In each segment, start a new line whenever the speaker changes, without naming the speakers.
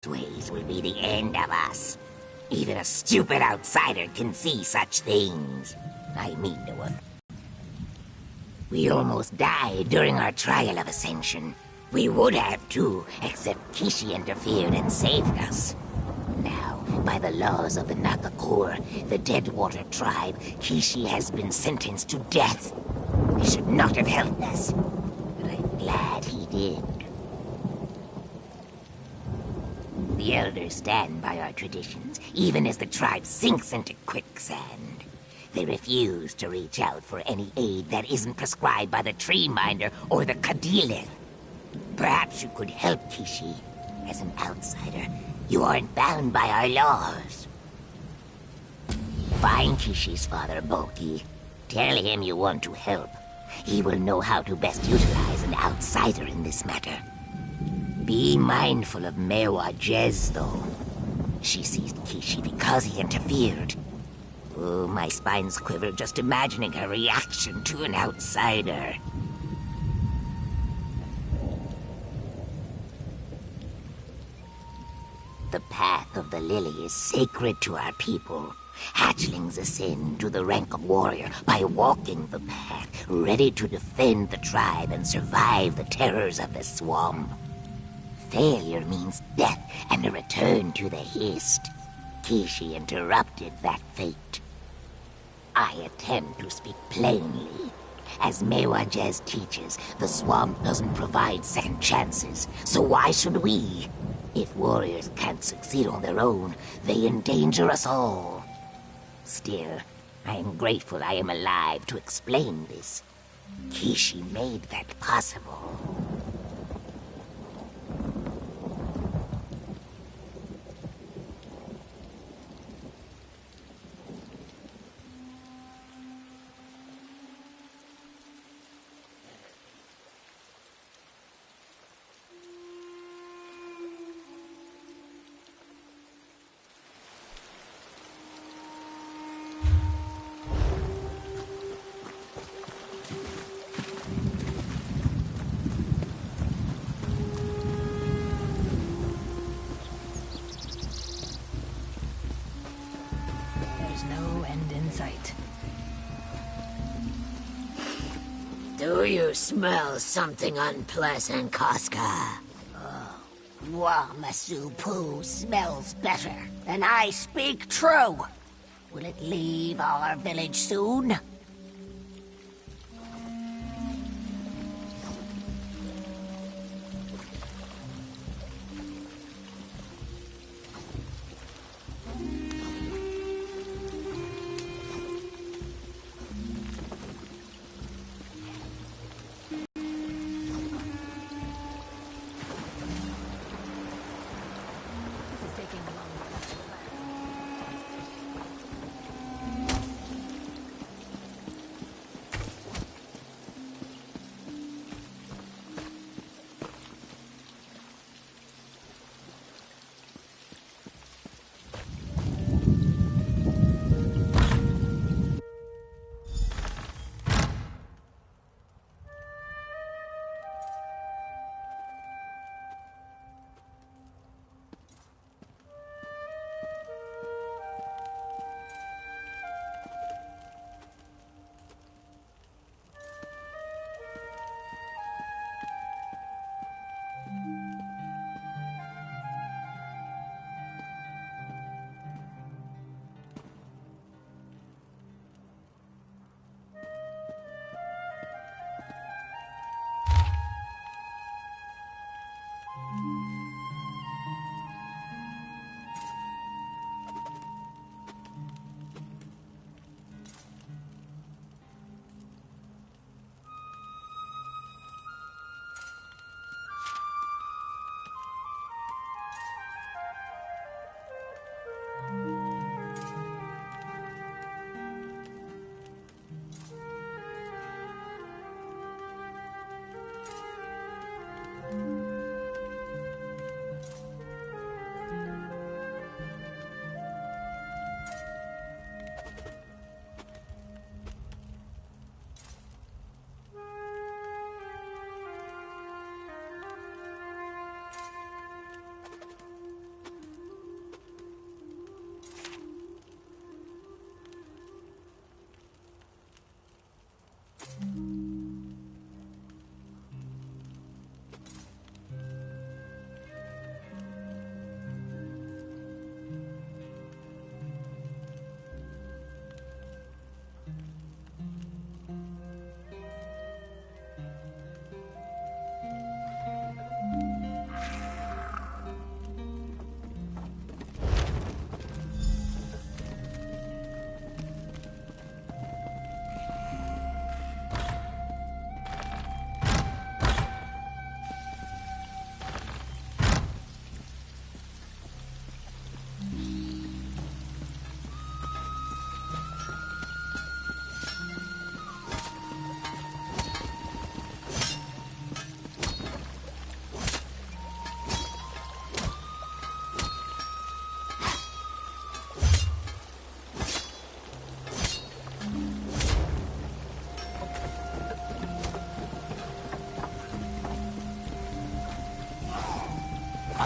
ways will be the end of us. Even a stupid outsider can see such things. I mean no offense. We almost died during our trial of ascension. We would have too, except Kishi interfered and saved us. Now, by the laws of the Nakakor, the Deadwater tribe, Kishi has been sentenced to death. He should not have helped us, but I'm glad he did. The elders stand by our traditions, even as the tribe sinks into quicksand. They refuse to reach out for any aid that isn't prescribed by the Tree Minder or the Kadilith. Perhaps you could help Kishi. As an outsider, you aren't bound by our laws. Find Kishi's father, Bulky. Tell him you want to help. He will know how to best utilize an outsider in this matter. Be mindful of Mewa Jez, though. She seized Kishi because he interfered. Oh, my spine's quivered just imagining her reaction to an outsider. The path of the lily is sacred to our people. Hatchlings ascend to the rank of warrior by walking the path, ready to defend the tribe and survive the terrors of the swamp. Failure means death and a return to the Hist. Kishi interrupted that fate. I attempt to speak plainly. As Mewajez teaches, the swamp doesn't provide second chances, so why should we? If warriors can't succeed on their own, they endanger us all. Still, I am grateful I am alive to explain this. Kishi made that possible.
Do you smell something unpleasant, Casca?
Wamasu poo smells better, and I speak true. Will it leave our village soon?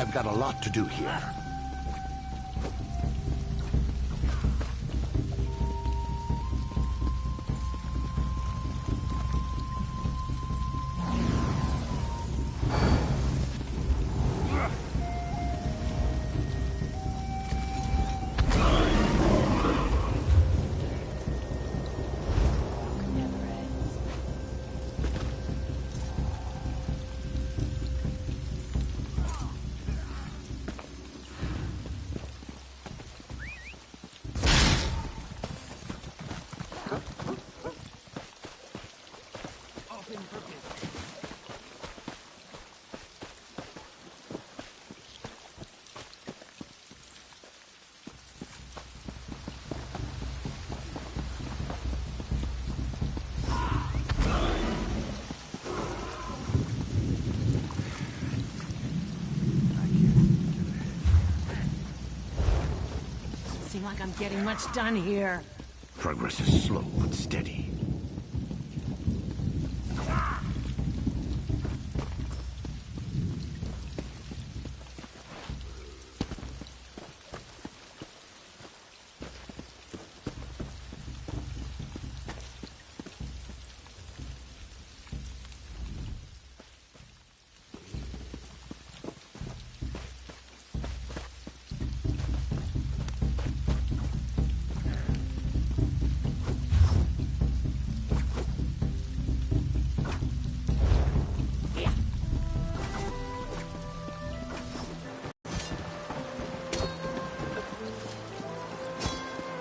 I've got a lot to do here.
Seem like I'm getting much done here.
Progress is slow but steady.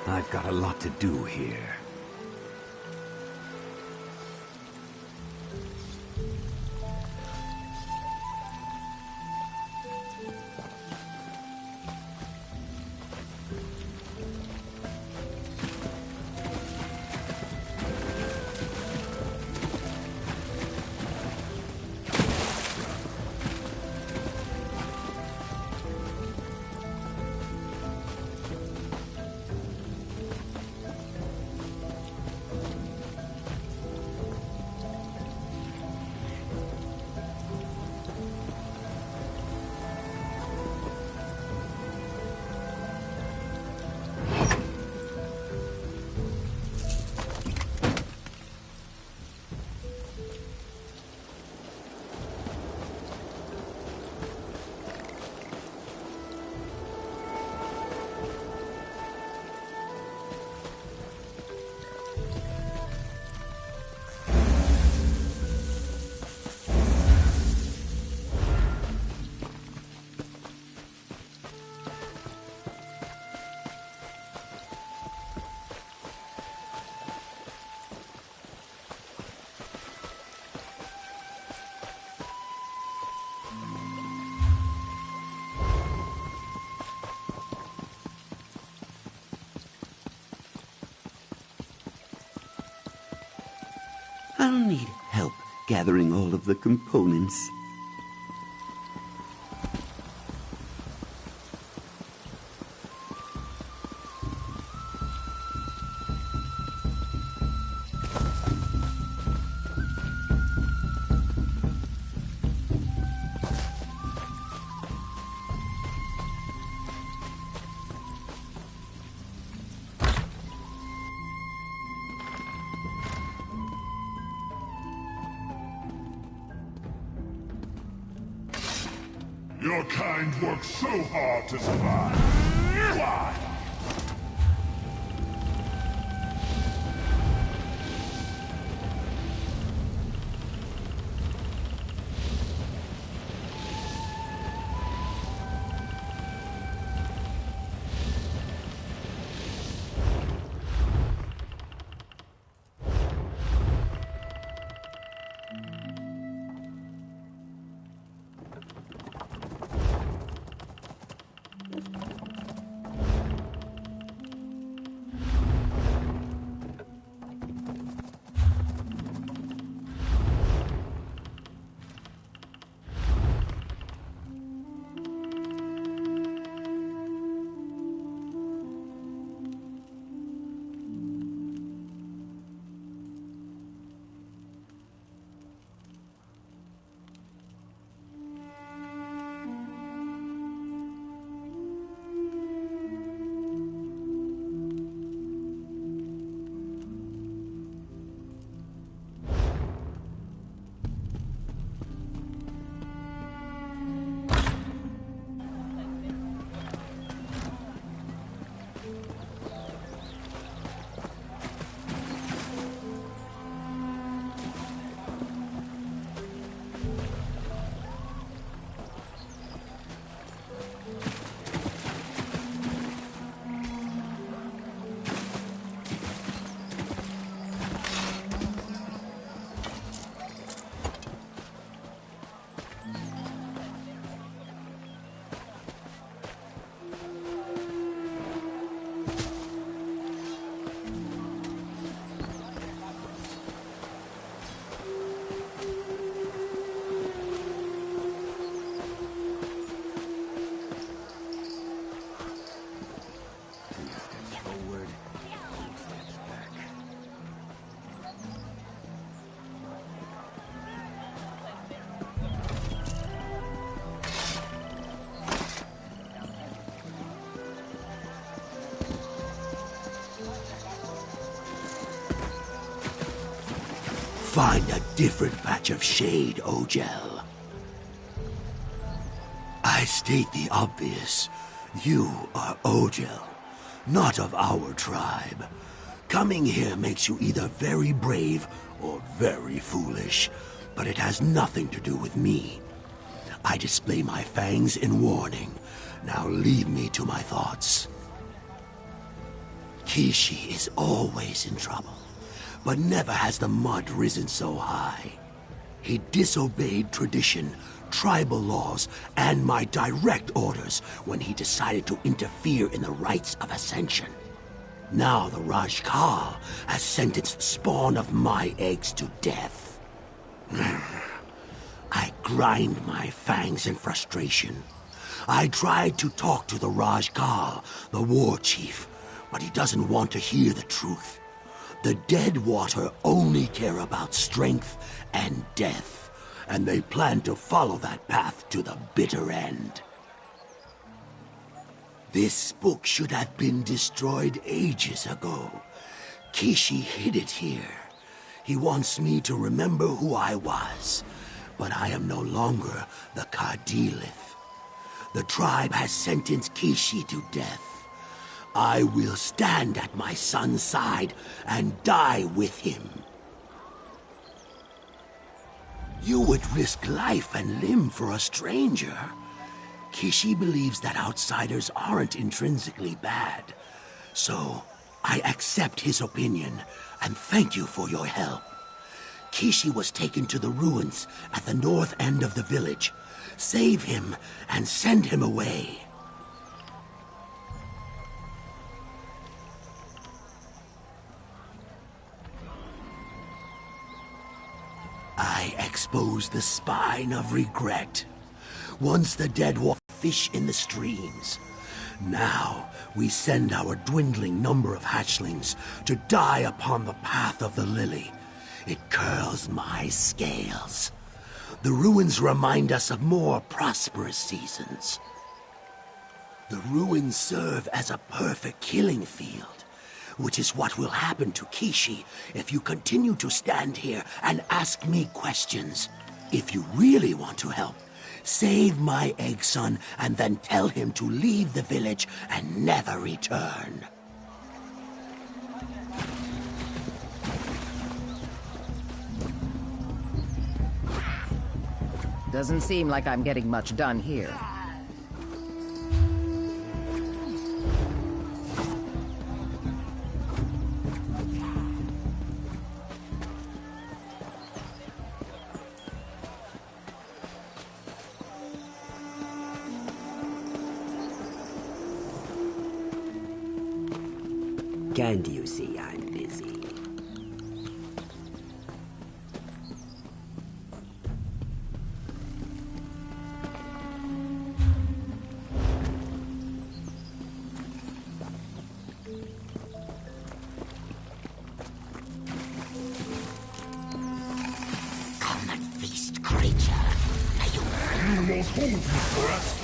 I've got a lot to do here.
I'll need help gathering all of the components.
Your kind works so hard to survive. Why?
find a different patch of shade, Ogel. I state the obvious. You are Ogel, not of our tribe. Coming here makes you either very brave or very foolish, but it has nothing to do with me. I display my fangs in warning. Now leave me to my thoughts. Kishi is always in trouble, but never has the mud risen so high. He disobeyed tradition, tribal laws, and my direct orders when he decided to interfere in the rites of ascension. Now the Rajkal has sentenced the spawn of my eggs to death. I grind my fangs in frustration. I tried to talk to the Rajkal, the war chief, but he doesn't want to hear the truth. The Deadwater only care about strength and death, and they plan to follow that path to the bitter end. This book should have been destroyed ages ago. Kishi hid it here. He wants me to remember who I was, but I am no longer the Kardilith. The tribe has sentenced Kishi to death. I will stand at my son's side and die with him. You would risk life and limb for a stranger. Kishi believes that outsiders aren't intrinsically bad. So, I accept his opinion and thank you for your help. Kishi was taken to the ruins at the north end of the village. Save him and send him away. I expose the spine of regret. Once the dead walk fish in the streams. Now we send our dwindling number of hatchlings to die upon the path of the lily. It curls my scales. The ruins remind us of more prosperous seasons. The ruins serve as a perfect killing field, which is what will happen to Kishi if you continue to stand here and ask me questions. If you really want to help, save my egg son and then tell him to leave the village and never return.
Doesn't seem like I'm getting much done here.
Can't you see I'm busy?
Come and feast, creature. Now you
won't hold me forever.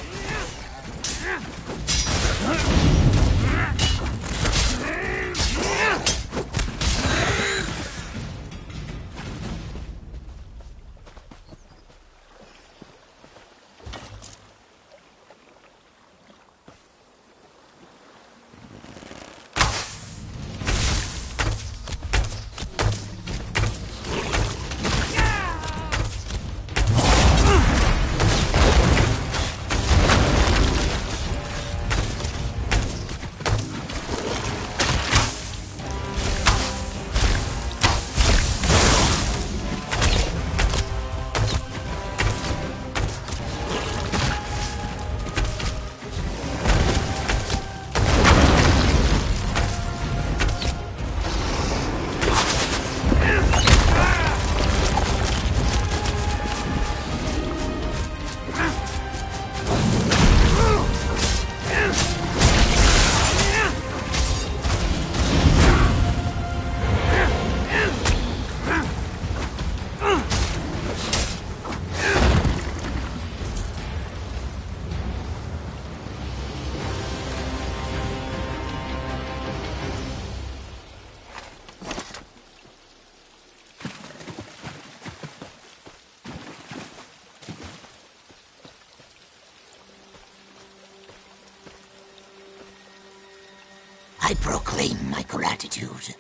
I proclaim my gratitude.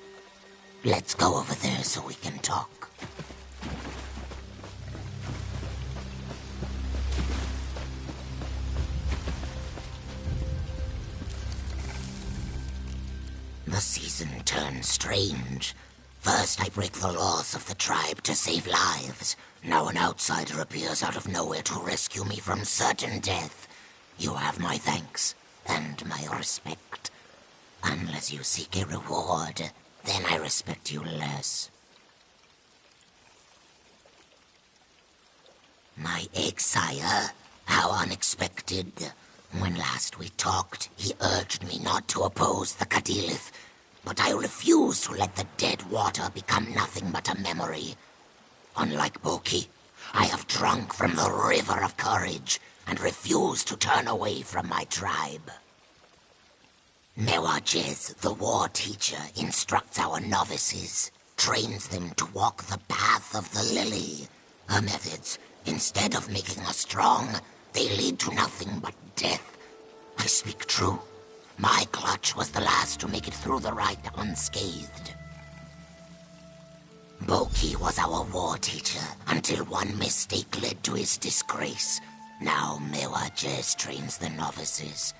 Let's go over there so we can talk. The season turns strange. First, I break the laws of the tribe to save lives. Now an outsider appears out of nowhere to rescue me from certain death. You have my thanks and my respect. Unless you seek a reward, then I respect you less. My egg-sire, how unexpected. When last we talked, he urged me not to oppose the Cadilith, but I refuse to let the dead water become nothing but a memory. Unlike Boki, I have drunk from the river of courage and refuse to turn away from my tribe. Mewajez, the war teacher, instructs our novices, trains them to walk the path of the lily. Her methods, instead of making us strong, they lead to nothing but death. I speak true. My clutch was the last to make it through the rite unscathed. Boki was our war teacher until one mistake led to his disgrace. Now Mewajez trains the novices.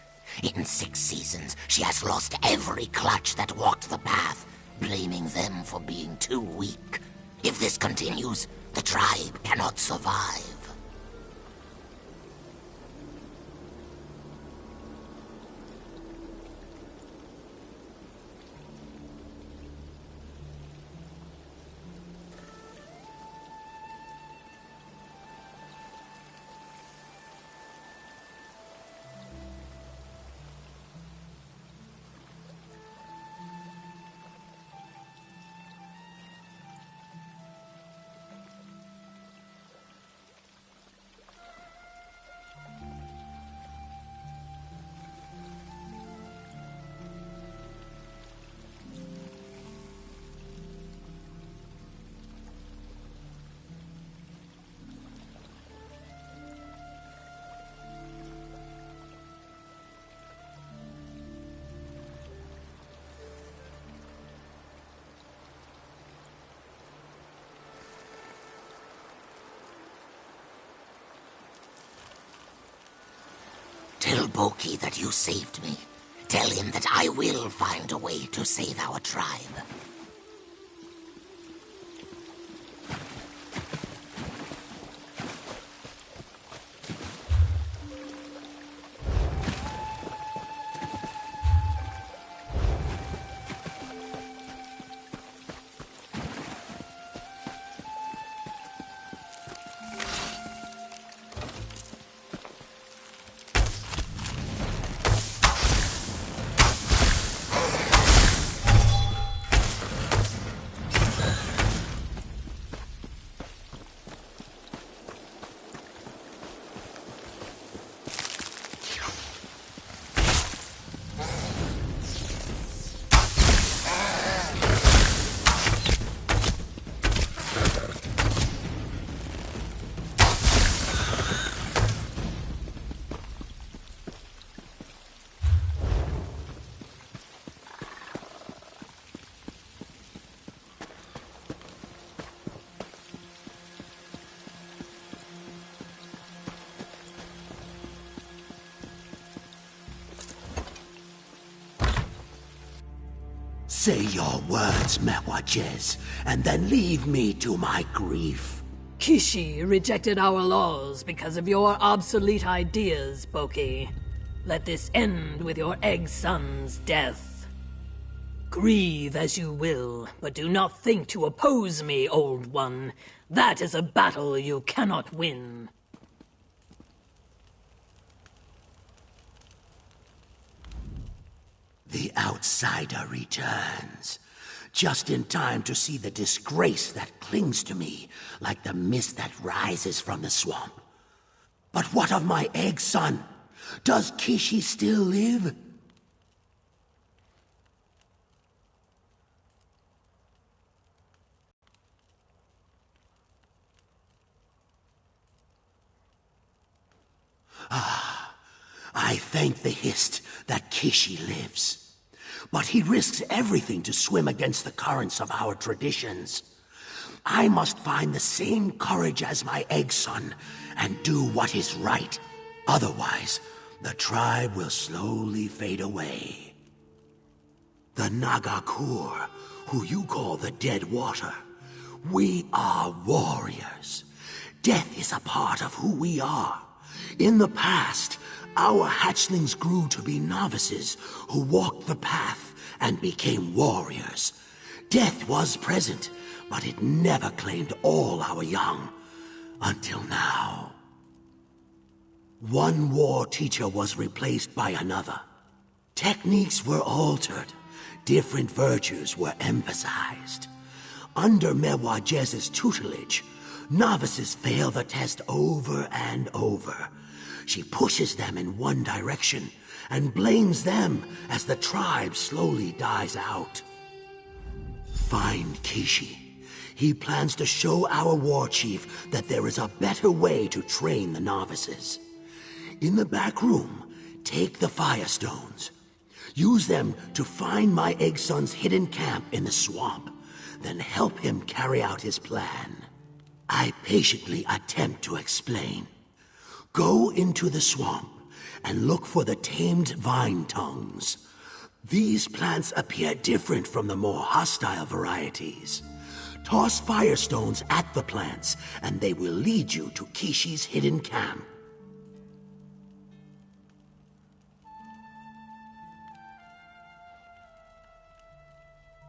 In 6 seasons, she has lost every clutch that walked the path, blaming them for being too weak. If this continues, the tribe cannot survive. Tell Boki that you saved me. Tell him that I will find a way to save our tribe.
Say your words, Mewajez, and then leave me to my grief.
Kishi rejected our laws because of your obsolete ideas, Boki. Let this end with your egg son's death. Grieve as you will, but do not think to oppose me, old one. That is a battle you cannot win.
The outsider returns, just in time to see the disgrace that clings to me like the mist that rises from the swamp. But what of my egg son? Does Kishi still live? I thank the Hist that Kishi lives. But he risks everything to swim against the currents of our traditions. I must find the same courage as my egg son and do what is right. Otherwise, the tribe will slowly fade away. The Nagakur, who you call the Dead Water, we are warriors. Death is a part of who we are. In the past, our hatchlings grew to be novices who walked the path and became warriors. Death was present, but it never claimed all our young. Until now. One war teacher was replaced by another. Techniques were altered. Different virtues were emphasized. Under Mewajez's tutelage, novices fail the test over and over. She pushes them in one direction and blames them as the tribe slowly dies out. Find Kishi. He plans to show our war chief that there is a better way to train the novices. In the back room, take the Firestones. Use them to find my egg son's hidden camp in the swamp, then help him carry out his plan. I patiently attempt to explain. Go into the swamp and look for the tamed vine tongues. These plants appear different from the more hostile varieties. Toss Firestones at the plants, and they will lead you to Kishi's hidden camp.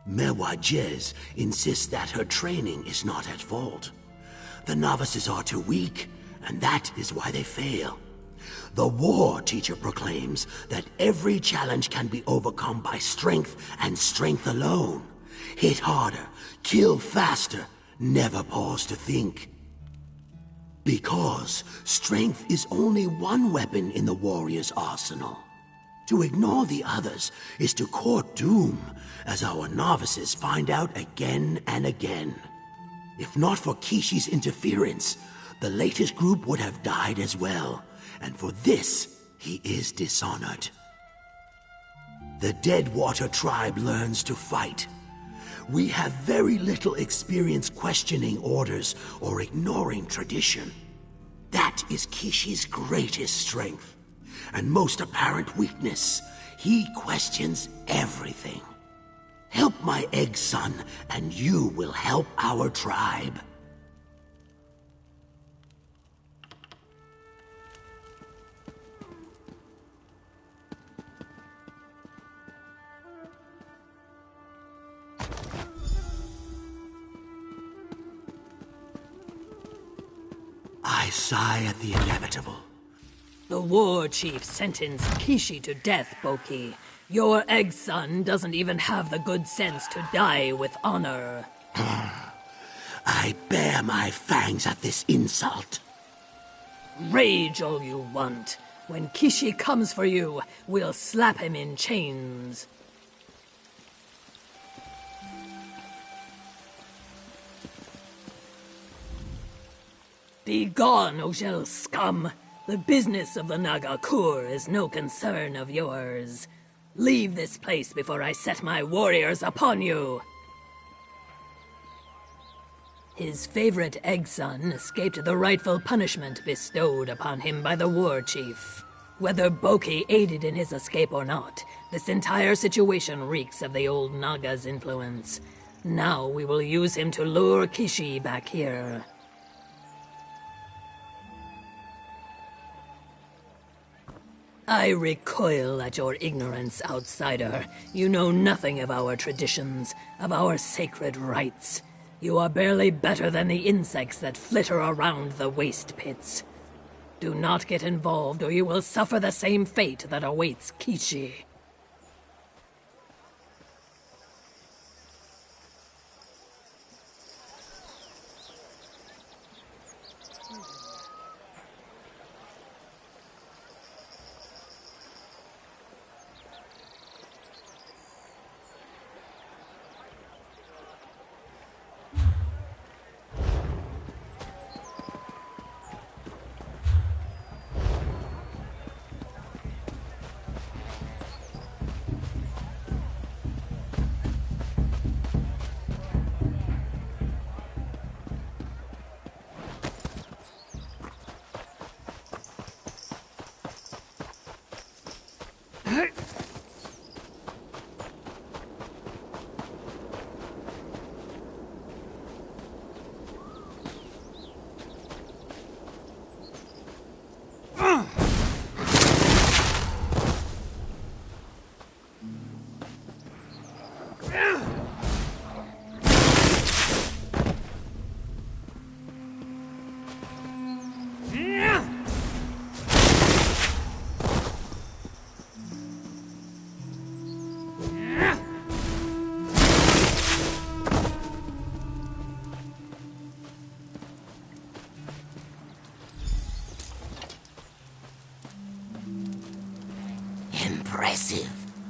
Mewajez insists that her training is not at fault. The novices are too weak, and that is why they fail. The war teacher proclaims that every challenge can be overcome by strength and strength alone. Hit harder, kill faster, never pause to think. Because strength is only one weapon in the warrior's arsenal. To ignore the others is to court doom, as our novices find out again and again. If not for Kishi's interference, the latest group would have died as well, and for this, he is dishonored. The Deadwater tribe learns to fight. We have very little experience questioning orders or ignoring tradition. That is Kishi's greatest strength. And most apparent weakness, he questions everything. Help my egg son, and you will help our tribe. I sigh at the inevitable.
The war chief sentenced Kishi to death, Boki. Your egg son doesn't even have the good sense to die with honor.
I bare my fangs at this insult.
Rage all you want. When Kishi comes for you, we'll slap him in chains. Be gone, Ojel scum! The business of the Nagakur is no concern of yours. Leave this place before I set my warriors upon you! His favorite egg son escaped the rightful punishment bestowed upon him by the war chief. Whether Boki aided in his escape or not, this entire situation reeks of the old Naga's influence. Now we will use him to lure Kishi back here. I recoil at your ignorance, outsider. You know nothing of our traditions, of our sacred rites. You are barely better than the insects that flitter around the waste pits. Do not get involved, or you will suffer the same fate that awaits Kishi.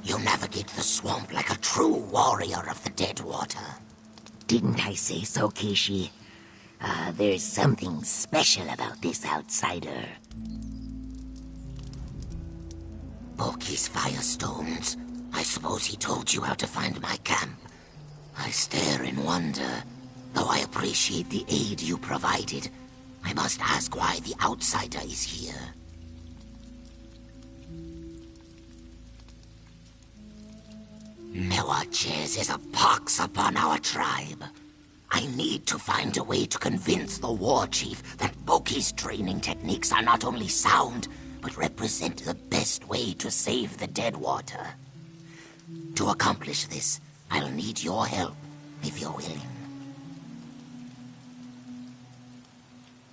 You navigate the swamp like a true warrior of the dead water. Didn't I say so, Kishi? There's something special about this outsider. Boki's firestones. I suppose he told you how to find my camp. I stare in wonder. Though I appreciate the aid you provided, I must ask why the outsider is here. Mewatches is a pox upon our tribe. I need to find a way to convince the war chief that Boki's training techniques are not only sound, but represent the best way to save the Deadwater. To accomplish this, I'll need your help, if you're willing.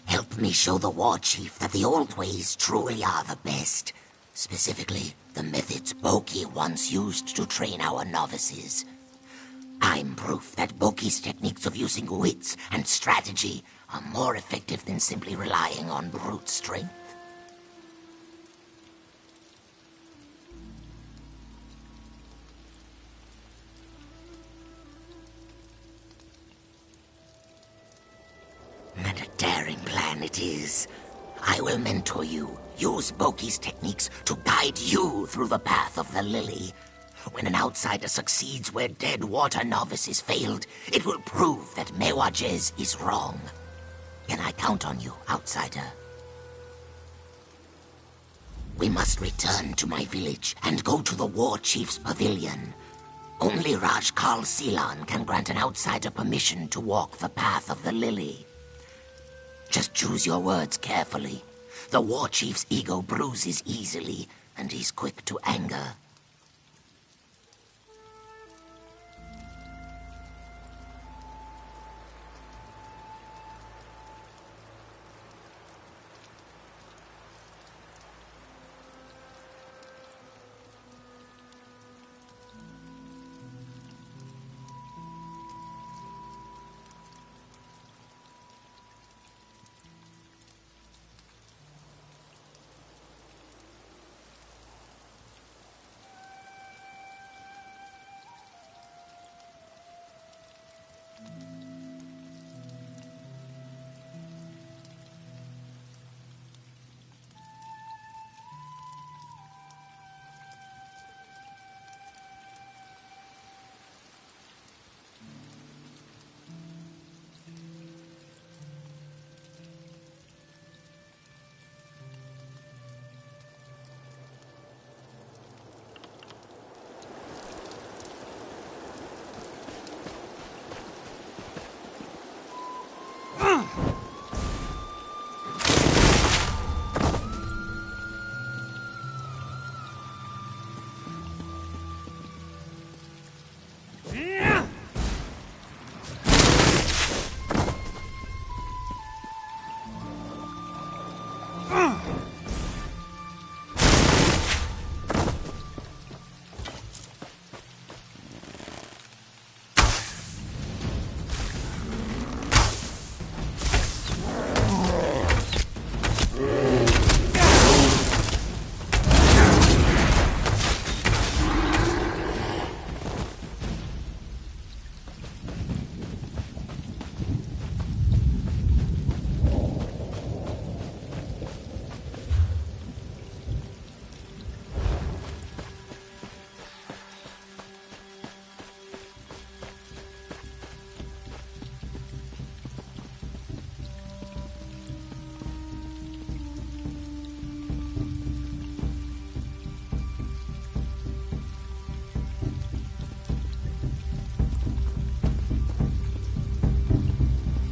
Help me show the war chief that the old ways truly are the best. Specifically, the methods Boki once used to train our novices. I'm proof that Boki's techniques of using wits and strategy are more effective than simply relying on brute strength. And a daring plan it is. I will mentor you, use Boki's techniques to guide you through the path of the lily. When an outsider succeeds where dead water novices failed, it will prove that Mewajez is wrong. Can I count on you, outsider? We must return to my village and go to the war chief's pavilion. Only Rajkal Silan can grant an outsider permission to walk the path of the lily. Just choose your words carefully. The war chief's ego bruises easily, and he's quick to anger.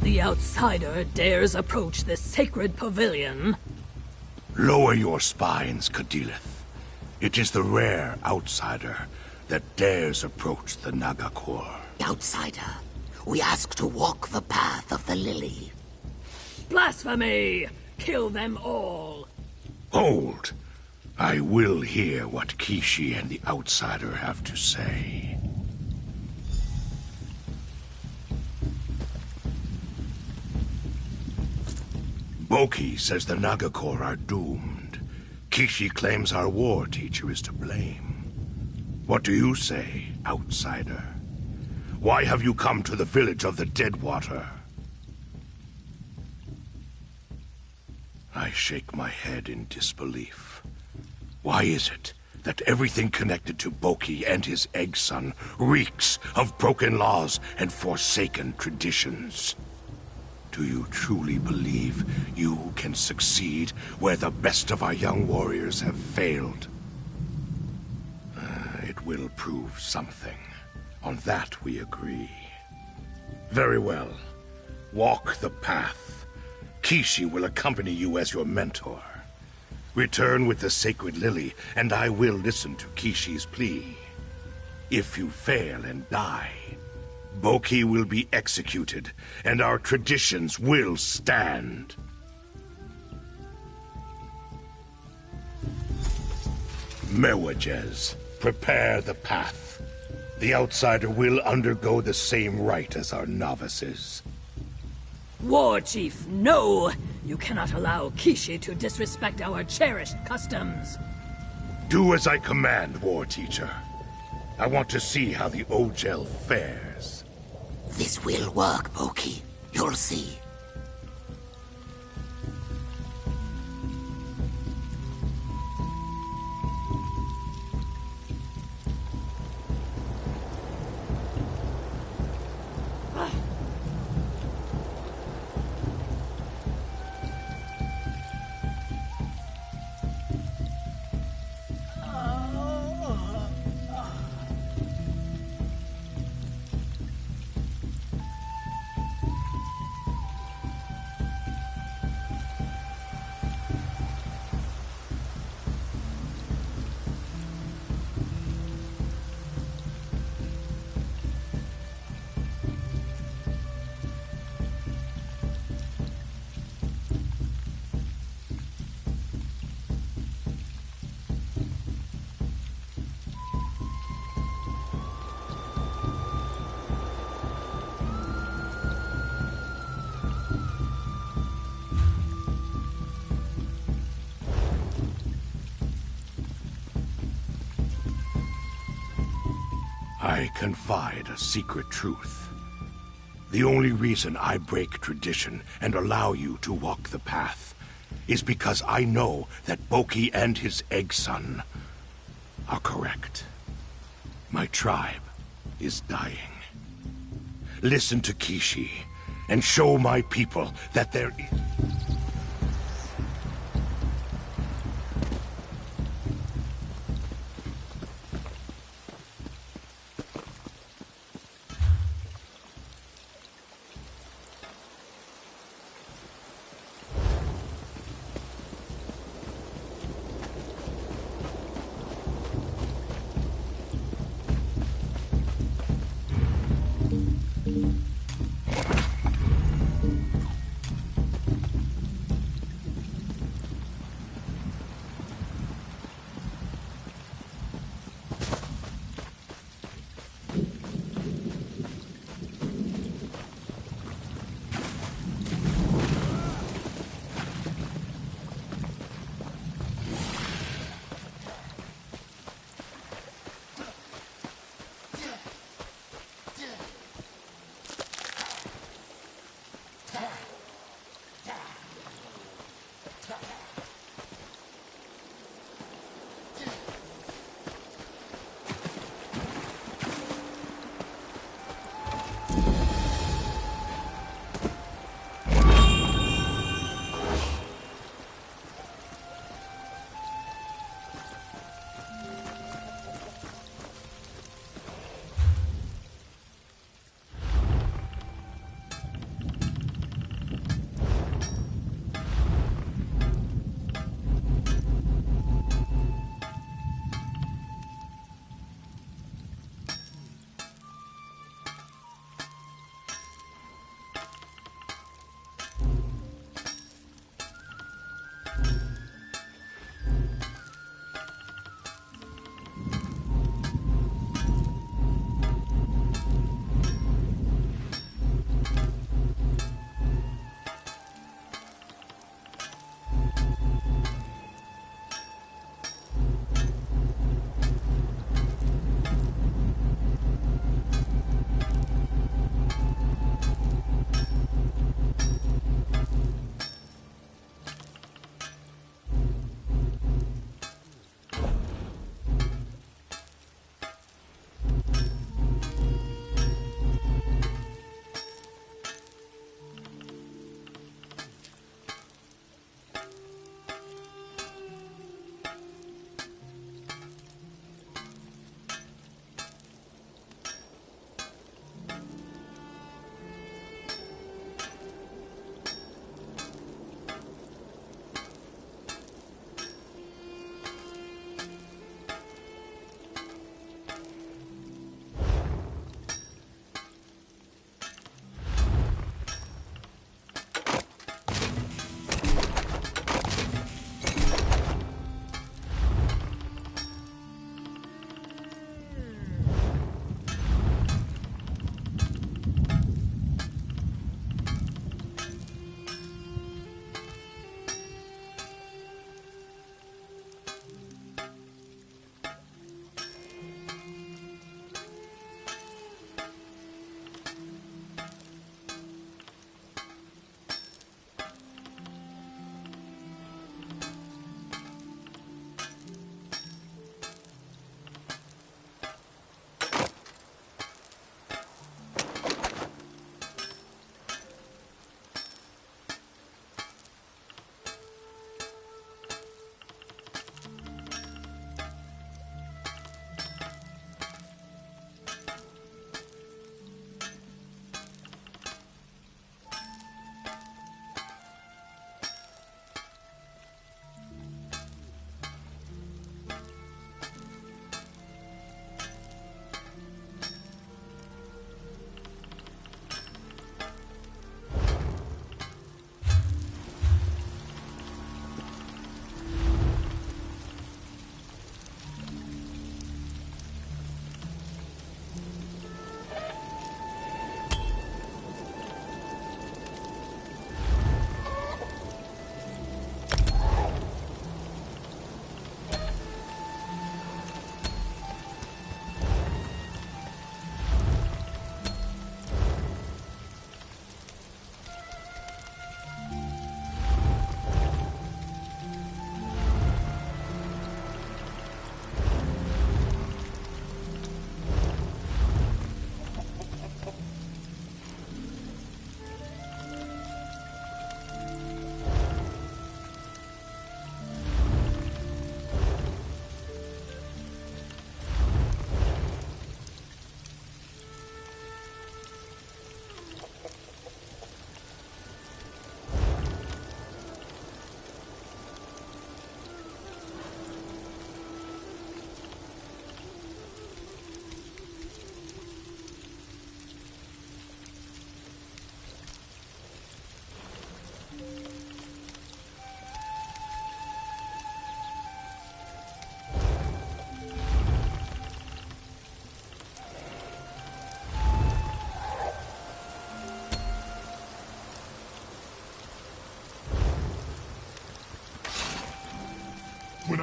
The outsider dares approach this sacred pavilion.
Lower your spines, Kadilith. It is the rare outsider that dares approach the Nagakor.
Outsider, we ask to walk the path of the lily.
Blasphemy! Kill them all!
Hold! I will hear what Kishi and the outsider have to say. Boki says the Nagakor are doomed. Kishi claims our war teacher is to blame. What do you say, outsider? Why have you come to the village of the Deadwater? I shake my head in disbelief. Why is it that everything connected to Boki and his egg son reeks of broken laws and forsaken traditions? Do you truly believe you can succeed where the best of our young warriors have failed? It will prove something. On that we agree. Very well. Walk the path. Kishi will accompany you as your mentor. Return with the sacred lily, and I will listen to Kishi's plea. If you fail and die, Boki will be executed, and our traditions will stand. Mewajes, prepare the path. The outsider will undergo the same rite as our novices.
War Chief, no! You cannot allow Kishi to disrespect our cherished customs.
Do as I command, War Teacher. I want to see how the Ogel fares.
This will work, Boki. You'll see.
I confide a secret truth. The only reason I break tradition and allow you to walk the path is because I know that Boki and his egg son are correct. My tribe is dying. Listen to Kishi and show my people that there is...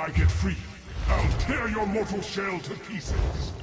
I get free, I'll tear your mortal shell to pieces.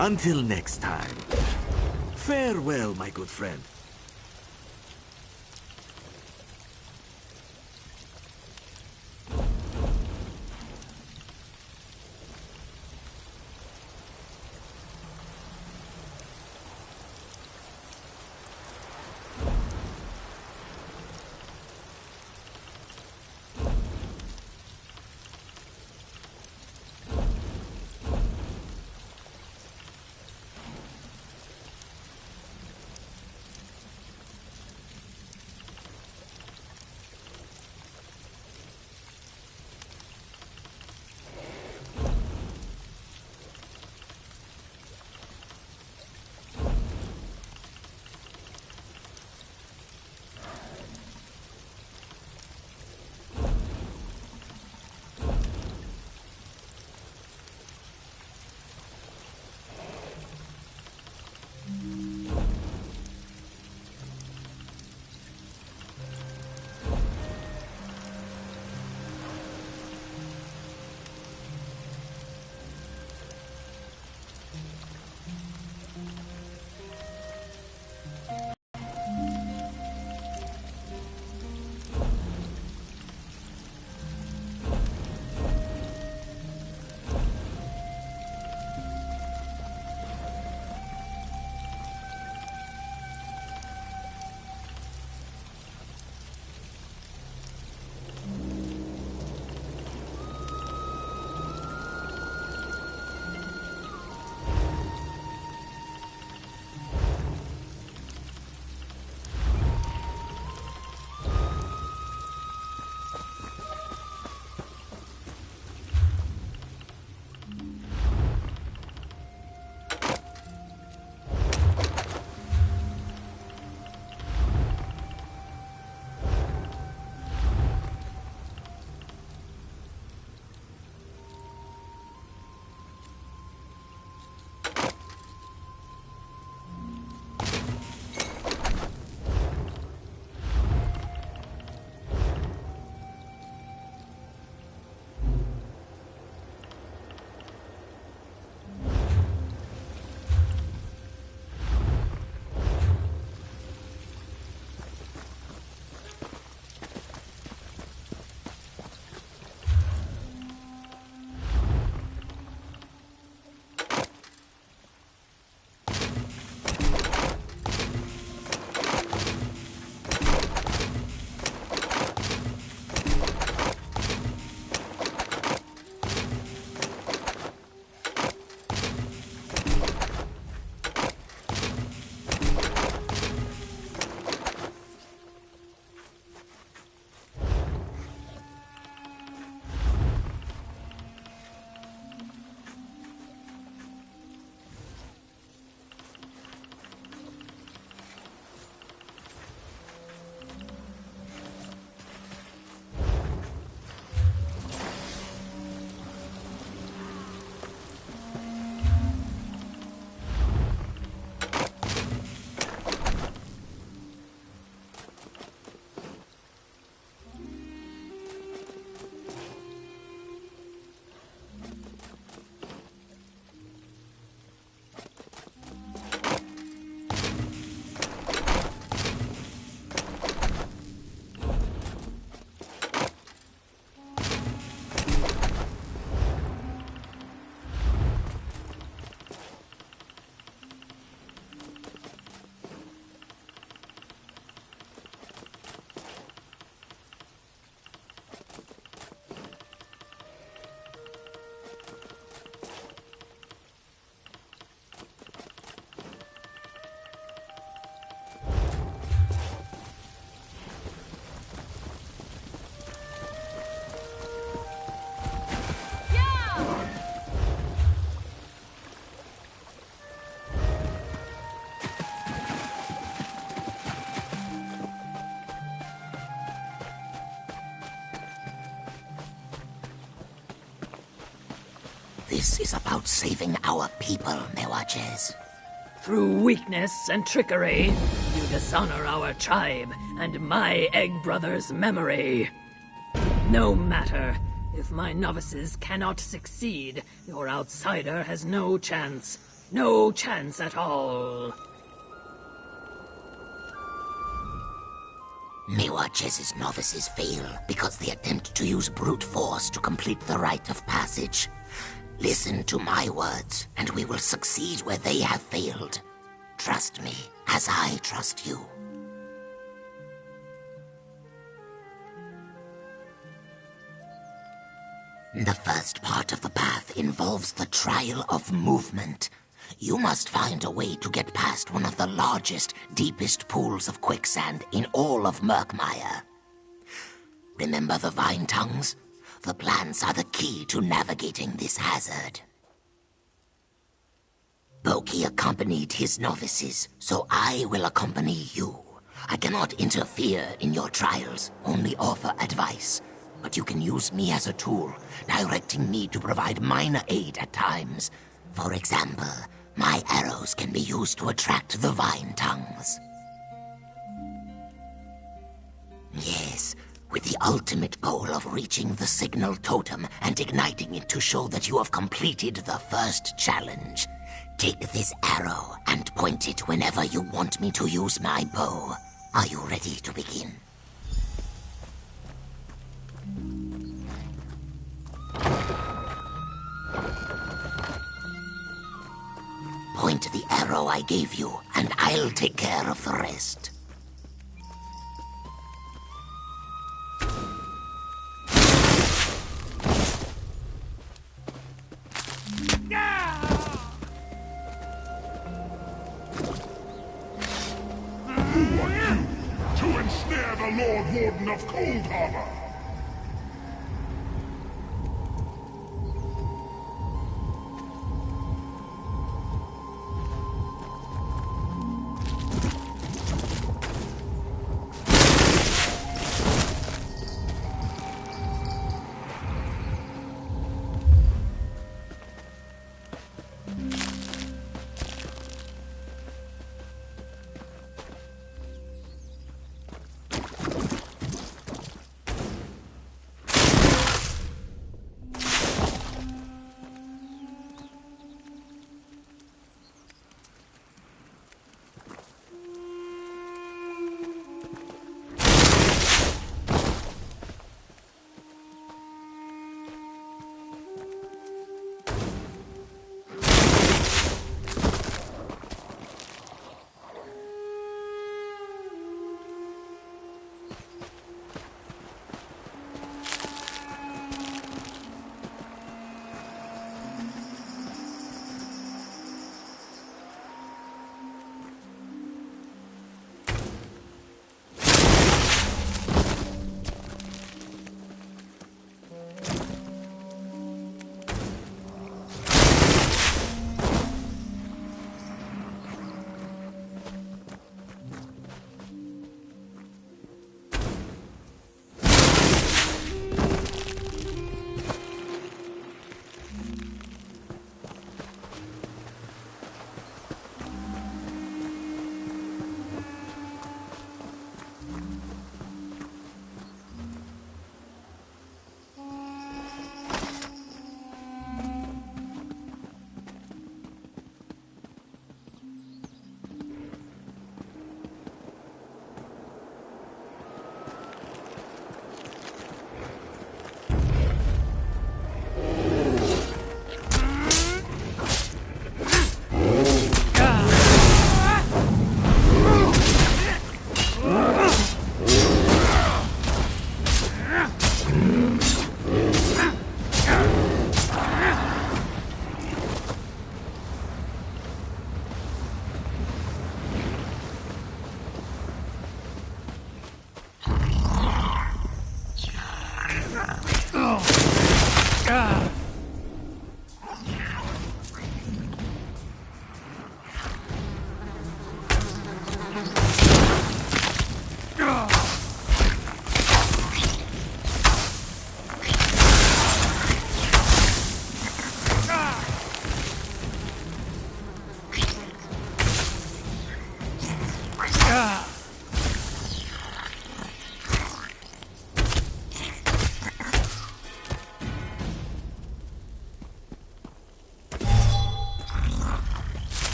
Until next time. Farewell, my good friend.
This is about saving our people, Miwaches.
Through weakness and trickery, you dishonor our tribe and my egg brother's memory. No matter. If my novices cannot succeed, your outsider has no chance. No chance at all.
Miwaches' novices fail because they attempt to use brute force to complete the rite of passage. Listen to my words, and we will succeed where they have failed. Trust me, as I trust you. The first part of the path involves the trial of movement. You must find a way to get past one of the largest, deepest pools of quicksand in all of Murkmire. Remember the vine tongues? The plants are the key to navigating this hazard. Boki accompanied his novices, so I will accompany you. I cannot interfere in your trials, only offer advice. But you can use me as a tool, directing me to provide minor aid at times. For example, my arrows can be used to attract the vine tongues. Yes, with the ultimate goal of reaching the signal totem and igniting it to show that you have completed the first challenge. Take this arrow and point it whenever you want me to use my bow. Are you ready to begin? Point the arrow I gave you, and I'll take care of the rest.
Who are you to ensnare the Lord Warden of Cold Harbor?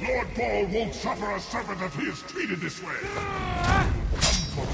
Lord Paul won't suffer a servant of his treated this way. Come for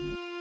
you.